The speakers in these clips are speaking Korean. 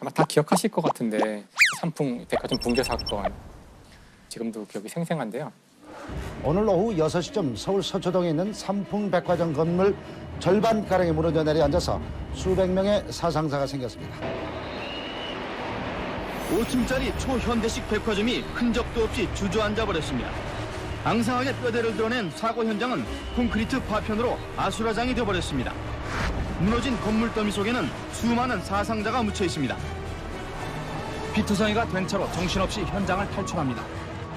아마 다 기억하실 것 같은데 삼풍 백화점 붕괴 사건 지금도 기억이 생생한데요. 오늘 오후 6시쯤 서울 서초동에 있는 삼풍백화점 건물 절반가량이 무너져 내려앉아서 수백 명의 사상자가 생겼습니다. 5층짜리 초현대식 백화점이 흔적도 없이 주저앉아 버렸습니다. 앙상하게 뼈대를 드러낸 사고 현장은 콘크리트 파편으로 아수라장이 되어버렸습니다. 무너진 건물 더미 속에는 수많은 사상자가 묻혀 있습니다. 피투성이가 된 채로 정신없이 현장을 탈출합니다.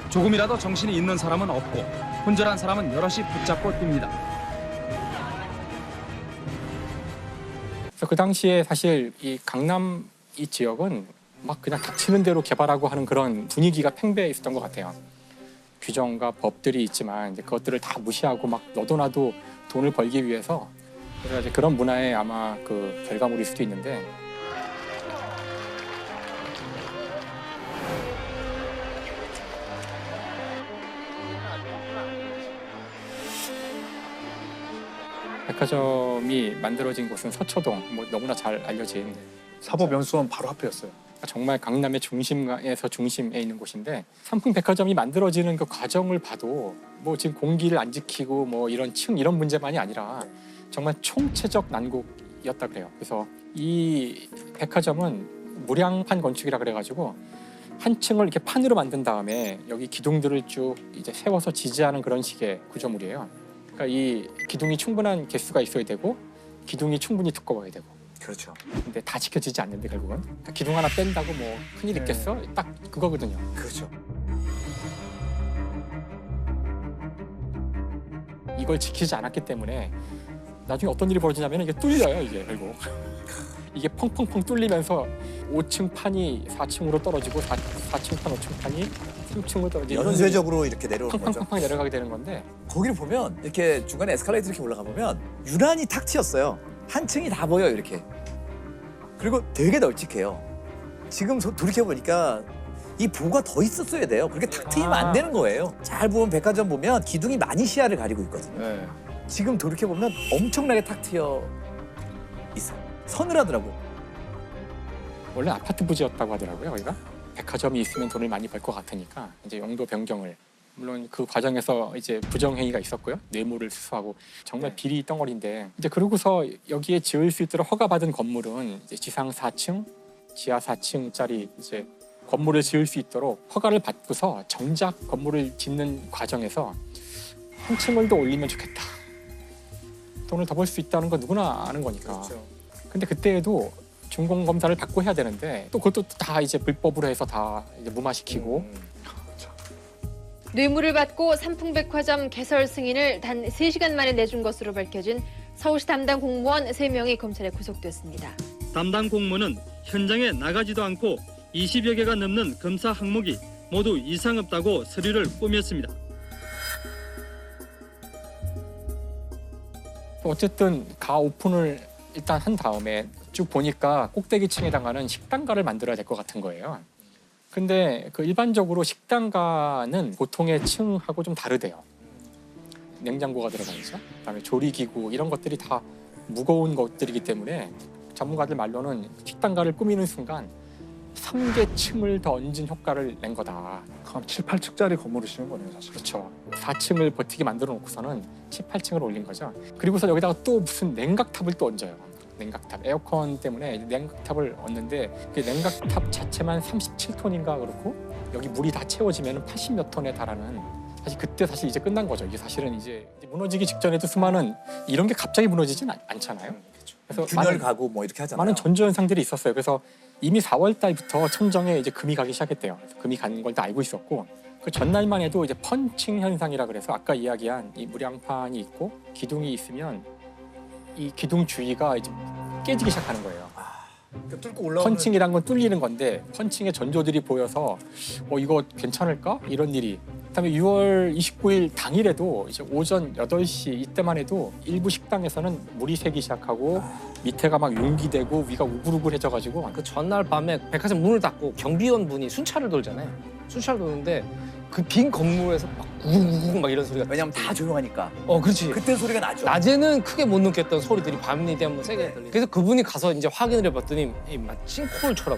조금이라도 정신이 있는 사람은 없고 혼절한 사람은 여럿이 붙잡고 뜁니다. 그래서 그 당시에 사실 이 강남 이 지역은 막 그냥 닥치는 대로 개발하고 하는 그런 분위기가 팽배해 있었던 것 같아요. 규정과 법들이 있지만 이제 그것들을 다 무시하고 막 너도나도 돈을 벌기 위해서 그래서 이제 그런 문화의 아마 그 결과물일 수도 있는데 백화점이 만들어진 곳은 서초동, 뭐 너무나 잘 알려진 사법연수원 바로 앞이었어요. 정말 강남의 중심에서 중심에 있는 곳인데 삼풍백화점이 만들어지는 그 과정을 봐도 뭐 지금 공기를 안 지키고 뭐 이런 층 이런 문제만이 아니라 정말 총체적 난국이었다 그래요. 그래서 이 백화점은 무량판 건축이라 그래가지고 한 층을 이렇게 판으로 만든 다음에 여기 기둥들을 쭉 이제 세워서 지지하는 그런 식의 구조물이에요. 그러니까 이 기둥이 충분한 개수가 있어야 되고 기둥이 충분히 두꺼워야 되고. 그렇죠. 근데 다 지켜지지 않는데 결국은 기둥 하나 뺀다고 뭐 큰일 있겠어? 딱 그거거든요. 그렇죠. 이걸 지키지 않았기 때문에 나중에 어떤 일이 벌어지냐면 이게 뚫려요. 이게 결국 이게 펑펑펑 뚫리면서 5층 판이 4층으로 떨어지고 4층 판, 5층 판이 3층으로 떨어지고 연쇄적으로 이렇게 내려오는 거죠. 팡팡팡팡 내려가게 되는 건데 거기를 보면 이렇게 중간에 에스컬레이터 이렇게 올라가 보면 유난히 탁 트였어요. 한 층이 다 보여 이렇게. 그리고 되게 널찍해요. 지금 돌이켜 보니까 이 보가 더 있었어야 돼요. 그렇게 탁 트이면 안 되는 거예요. 잘 보면 백화점 보면 기둥이 많이 시야를 가리고 있거든요. 네. 지금 돌이켜 보면 엄청나게 탁 트여 있어요. 서늘하더라고요. 원래 아파트 부지였다고 하더라고요. 여기가 백화점이 있으면 돈을 많이 벌 것 같으니까 이제 용도 변경을 물론 그 과정에서 이제 부정행위가 있었고요. 뇌물을 수수하고 정말 비리 덩어리인데 이제 그러고서 여기에 지을 수 있도록 허가받은 건물은 이제 지상 4층, 지하 4층짜리 이제 건물을 지을 수 있도록 허가를 받고서 정작 건물을 짓는 과정에서 한 층을 더 올리면 좋겠다. 돈을 더 벌 수 있다는 건 누구나 아는 거니까. 그렇죠. 근데 그때에도 준공 검사를 받고 해야 되는데 또 그것도 다 이제 불법으로 해서 다 이제 무마시키고. 뇌물을 받고 삼풍백화점 개설 승인을 단 3시간 만에 내준 것으로 밝혀진 서울시 담당 공무원 3명이 검찰에 구속됐습니다. 담당 공무원은 현장에 나가지도 않고 20여 개가 넘는 검사 항목이 모두 이상 없다고 서류를 꾸몄습니다. 어쨌든 가 오픈을 일단 한 다음에 쭉 보니까 꼭대기층에 해당하는 식당가를 만들어야 될 것 같은 거예요. 근데 그 일반적으로 식당가는 보통의 층하고 좀 다르대요. 냉장고가 들어가 있죠. 그다음에 조리기구 이런 것들이 다 무거운 것들이기 때문에 전문가들 말로는 식당가를 꾸미는 순간 3개 층을 더 얹은 효과를 낸 거다. 그럼 7, 8층짜리 건물을 지은 거네요, 사실. 그렇죠. 4층을 버티게 만들어 놓고서는 7, 8층을 올린 거죠. 그리고서 여기다가 또 무슨 냉각탑을 또 얹어요. 냉각탑, 에어컨 때문에 냉각탑을 얹는데 그 냉각탑 자체만 37톤인가 그렇고 여기 물이 다 채워지면 80몇 톤에 달하는 사실 그때 사실 이제 끝난 거죠. 이게 사실은 이제 무너지기 직전에도 수많은 이런 게 갑자기 무너지진 않잖아요. 그래서 균열 가구 뭐 이렇게 하잖아요. 많은 전조 현상들이 있었어요. 그래서 이미 4월 달부터 천정에 이제 금이 가기 시작했대요. 그래서 금이 가는 걸 다 알고 있었고 그 전날만 해도 이제 펀칭 현상이라 그래서 아까 이야기한 이 무량판이 있고 기둥이 있으면 이 기둥 주위가 이제 깨지기 시작하는 거예요. 그러니까 뚫고 올라오는 펀칭이란 건 뚫리는 건데 펀칭의 전조들이 보여서 이거 괜찮을까? 이런 일이. 그다음에 6월 29일 당일에도 이제 오전 8시 이때만 해도 일부 식당에서는 물이 새기 시작하고 밑에가 막 융기되고 위가 우글우글해져가지고 그 전날 밤에 백화점 문을 닫고 경비원 분이 순찰을 돌잖아요. 순찰 도는데 그 빈 건물에서 막 우웅 막 이런 소리가. 왜냐면 다 조용하니까. 그렇지. 그때 소리가 나죠. 낮에는 크게 못 느꼈던 소리들이 밤이 되면 세게 들리. 그래서 그분이 가서 이제 확인을 해봤더니 막 싱크홀처럼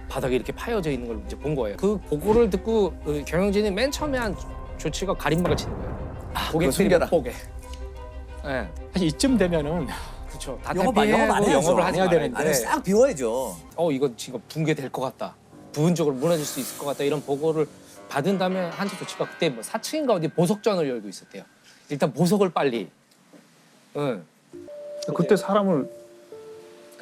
바닥에 이렇게 파여져 있는 걸 이제 본 거예요. 그 보고를 듣고 그 경영진이 맨 처음에 한 조치가 가림막을 치는 거예요. 그거 숨겨라. 못 보게. 네. 사실 이쯤 되면은 그렇죠. 다 영업 안 대피하고 해야죠. 영업을 하지 안 해야 말아야 되는데. 안에 싹 비워야죠. 이거 지금 붕괴될 것 같다. 부분적으로 무너질 수 있을 것 같다. 이런 보고를 받은 다음에 한지 조치가 그때 뭐 4층인가 어디 보석전을 열고 있었대요. 일단 보석을 빨리. 응. 그때 사람을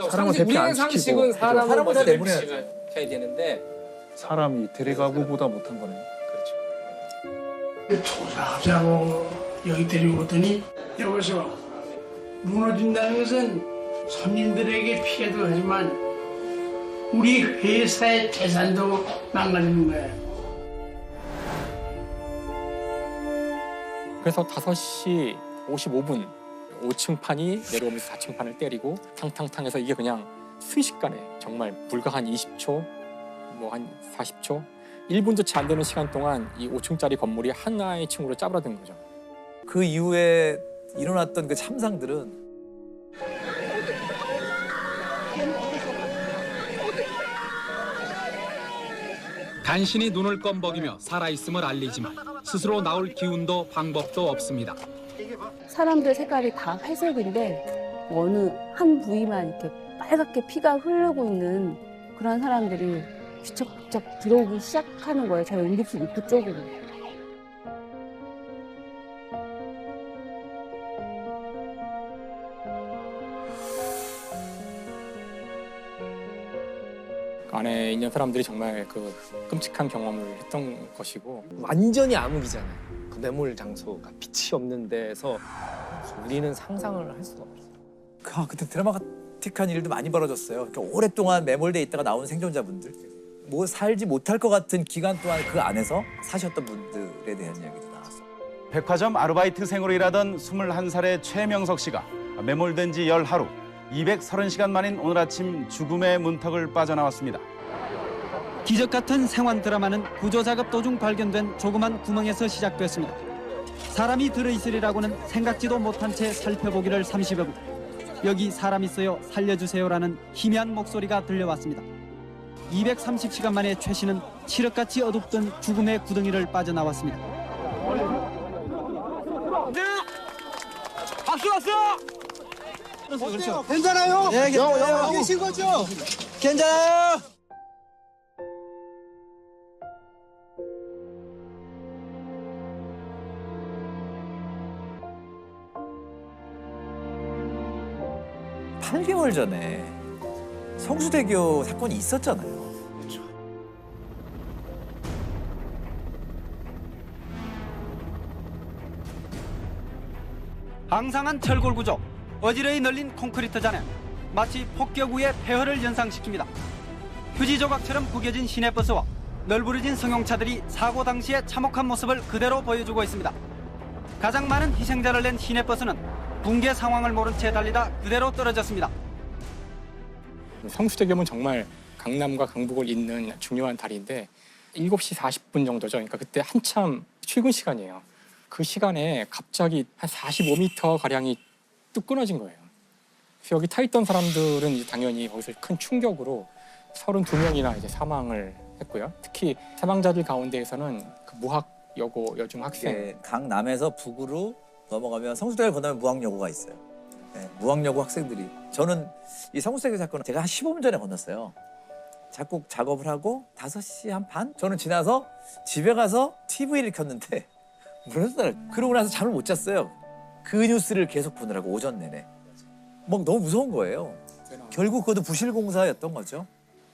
사람을 대피 안 시키고 상식은 사람을 사람을 다 먼저 내보내야죠. 대피시켜야 되는데 사람이 데려가고보다 못한 거네요. 그렇죠. 조사하자고 여기 데리고오더니 여기서 무너진다는 것은 손님들에게 피해도 하지만 우리 회사의 재산도 망가지는 거예요. 그래서 5시 55분 5층 판이 내려오면서 4층 판을 때리고 탕탕탕해서 이게 그냥 순식간에 정말 불과 한 20초, 뭐 한 40초, 1분도 채 안 되는 시간 동안 이 5층짜리 건물이 하나의 층으로 짜부라든 거죠. 그 이후에 일어났던 그 참상들은 간신히 눈을 껌벅이며 살아있음을 알리지만 스스로 나올 기운도 방법도 없습니다. 사람들 색깔이 다 회색인데 어느 한 부위만 이렇게 빨갛게 피가 흐르고 있는 그런 사람들이 뒤척뒤척 들어오기 시작하는 거예요. 저희 응급실 입구 쪽으로. 안에 있는 사람들이 정말 그 끔찍한 경험을 했던 것이고 완전히 암흑이잖아요. 그 매몰 장소가 빛이 없는 데서 우리는 상상을 할 수가 없어요. 그때 드라마틱한 일도 많이 벌어졌어요. 그러니까 오랫동안 매몰돼 있다가 나온 생존자분들, 뭐 살지 못할 것 같은 기간 동안 그 안에서 사셨던 분들에 대한 이야기도 나왔어요. 백화점 아르바이트생으로 일하던 21살의 최명석 씨가 매몰된 지 10하루, 230시간 만인 오늘 아침 죽음의 문턱을 빠져나왔습니다. 기적 같은 생환 드라마는 구조작업 도중 발견된 조그만 구멍에서 시작됐습니다. 사람이 들어있으리라고는 생각지도 못한 채 살펴보기를 30여 분. 여기 사람 있어요 살려주세요라는 희미한 목소리가 들려왔습니다. 230시간 만에 최 씨는 칠흑같이 어둡던 죽음의 구덩이를 빠져나왔습니다. 박수 왔어! 그렇죠. 괜찮아요? 네, 괜찮아요. 계신 거죠? 괜찮아요. 팔 8개월 전에 성수대교 사건이 있었잖아요. 항상한 철골 구조, 어지러이 널린 콘크리트 잔해, 마치 폭격 후의 폐허를 연상시킵니다. 휴지 조각처럼 구겨진 시내버스와 널브러진 승용차들이 사고 당시의 참혹한 모습을 그대로 보여주고 있습니다. 가장 많은 희생자를 낸 시내버스는 붕괴 상황을 모른 채 달리다 그대로 떨어졌습니다. 성수대교는 정말 강남과 강북을 잇는 중요한 다리인데 7시 40분 정도죠. 그러니까 그때 한참 출근 시간이에요. 그 시간에 갑자기 한 45m 가량이 뚝 끊어진 거예요. 그래서 여기 타 있던 사람들은 이제 당연히 거기서 큰 충격으로 32명이나 이제 사망을 했고요. 특히 사망자들 가운데에서는 그 무학 여고 여중 학생, 강남에서 북으로 넘어가면 성수대교를 건너면 무학여고가 있어요. 네, 무학여고 학생들이, 저는 이 성수대교 사건은 제가 한 15분 전에 건넜어요. 작곡 작업을 하고 5시 한 반? 저는 지나서 집에 가서 TV를 켰는데 무너졌어요. 그러고 나서 잠을 못 잤어요. 그 뉴스를 계속 보느라고 오전 내내. 막 너무 무서운 거예요. 결국 그것도 부실공사였던 거죠.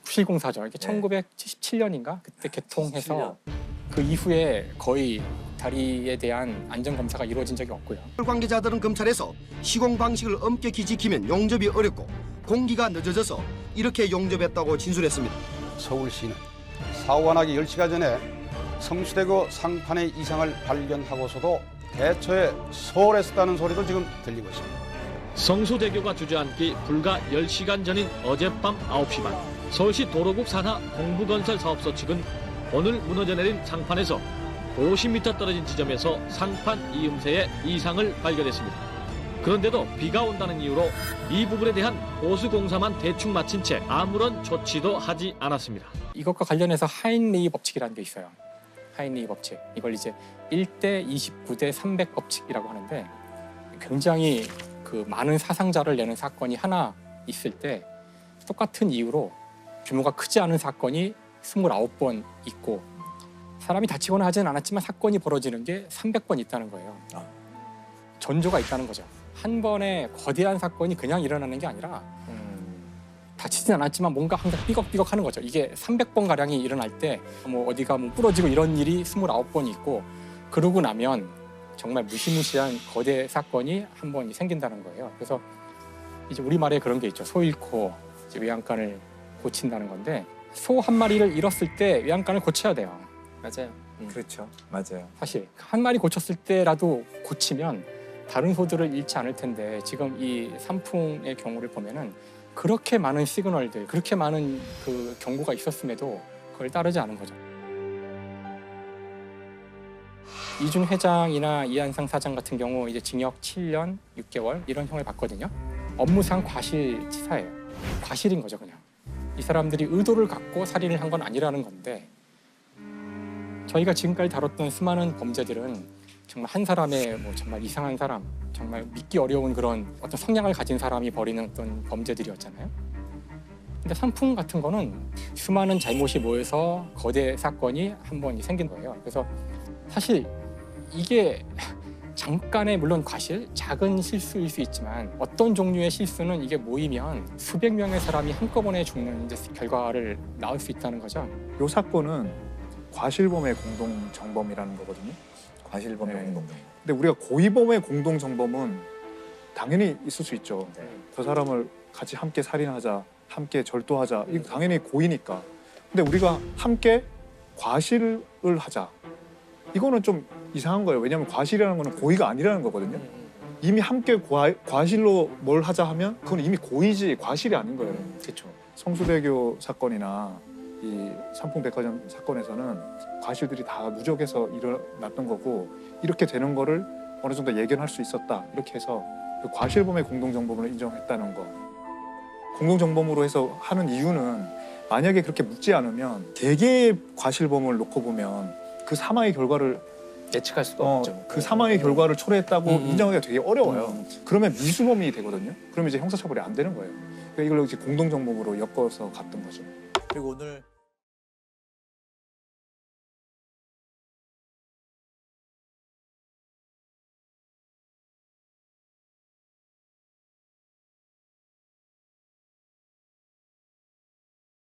부실공사죠. 이게 네. 1977년인가 그때 개통해서 그 이후에 거의 다리에 대한 안전검사가 이루어진 적이 없고요. 관계자들은 검찰에서 시공 방식을 엄격히 지키면 용접이 어렵고 공기가 늦어져서 이렇게 용접했다고 진술했습니다. 서울시는 사고가 나기 10시간 전에 성수대교 상판의 이상을 발견하고서도 대처에 소홀했다는 소리도 지금 들리고 있습니다. 성수대교가 주저앉기 불과 10시간 전인 어젯밤 9시 반 서울시 도로국 산하 동부건설 사업소 측은 오늘 무너져 내린 상판에서 50m 떨어진 지점에서 상판 이음새의 이상을 발견했습니다. 그런데도 비가 온다는 이유로 이 부분에 대한 보수 공사만 대충 마친 채 아무런 조치도 하지 않았습니다. 이것과 관련해서 하인리히 법칙이라는 게 있어요. 하인리히 법칙. 이걸 이제 1대 29대 300 법칙이라고 하는데 굉장히 그 많은 사상자를 내는 사건이 하나 있을 때 똑같은 이유로 규모가 크지 않은 사건이 29번 있고 사람이 다치거나 하지는 않았지만 사건이 벌어지는 게 300번 있다는 거예요. 전조가 있다는 거죠. 한 번에 거대한 사건이 그냥 일어나는 게 아니라 다치진 않았지만 뭔가 항상 삐걱삐걱 하는 거죠. 이게 300번 가량이 일어날 때 뭐 어디가 뭐 부러지고 이런 일이 29번이 있고 그러고 나면 정말 무시무시한 거대 사건이 한 번 생긴다는 거예요. 그래서 이제 우리말에 그런 게 있죠. 소 잃고 이제 외양간을 고친다는 건데 소 한 마리를 잃었을 때 외양간을 고쳐야 돼요. 맞아요. 그렇죠. 맞아요. 사실 한 마리 고쳤을 때라도 고치면 다른 소들을 잃지 않을 텐데 지금 이 산풍의 경우를 보면은 그렇게 많은 시그널들, 그렇게 많은 그 경고가 있었음에도 그걸 따르지 않은 거죠. 이준 회장이나 이한상 사장 같은 경우 이제 징역 7년 6개월 이런 형을 받거든요. 업무상 과실치사예요. 과실인 거죠, 그냥. 이 사람들이 의도를 갖고 살인을 한 건 아니라는 건데 저희가 지금까지 다뤘던 수많은 범죄들은 정말 한 사람의 뭐 정말 이상한 사람, 정말 믿기 어려운 그런 어떤 성향을 가진 사람이 벌이는 어떤 범죄들이었잖아요. 근데 산풍 같은 거는 수많은 잘못이 모여서 거대 사건이 한 번 생긴 거예요. 그래서 사실 이게 잠깐의 물론 과실, 작은 실수일 수 있지만 어떤 종류의 실수는 이게 모이면 수백 명의 사람이 한꺼번에 죽는 이제 결과를 낳을 수 있다는 거죠. 이 사건은 과실범의 공동 정범이라는 거거든요. 과실범의 공동. 근데 우리가 고의범의 공동 정범은 당연히 있을 수 있죠. 저 사람을 같이 함께 살인하자, 함께 절도하자. 이거 당연히 고의니까. 근데 우리가 함께 과실을 하자. 이거는 좀 이상한 거예요. 왜냐하면 과실이라는 거는 고의가 아니라는 거거든요. 이미 함께 과실로 뭘 하자 하면 그건 이미 고의지 과실이 아닌 거예요. 그렇죠. 성수대교 사건이나 이 삼풍백화점 사건에서는 과실들이 다 누적해서 일어났던 거고 이렇게 되는 거를 어느 정도 예견할 수 있었다. 이렇게 해서 그 과실범의 공동정범을 인정했다는 거. 공동정범으로 해서 하는 이유는 만약에 그렇게 묻지 않으면 대개의 과실범을 놓고 보면 그 사망의 결과를 예측할 수도 없죠. 그 사망의 결과를 초래했다고 인정하기가 되게 어려워요. 그러면 미수범이 되거든요. 그러면 이제 형사처벌이 안 되는 거예요. 그러니까 이걸 이제 공동정범으로 엮어서 갔던 거죠. 그리고 오늘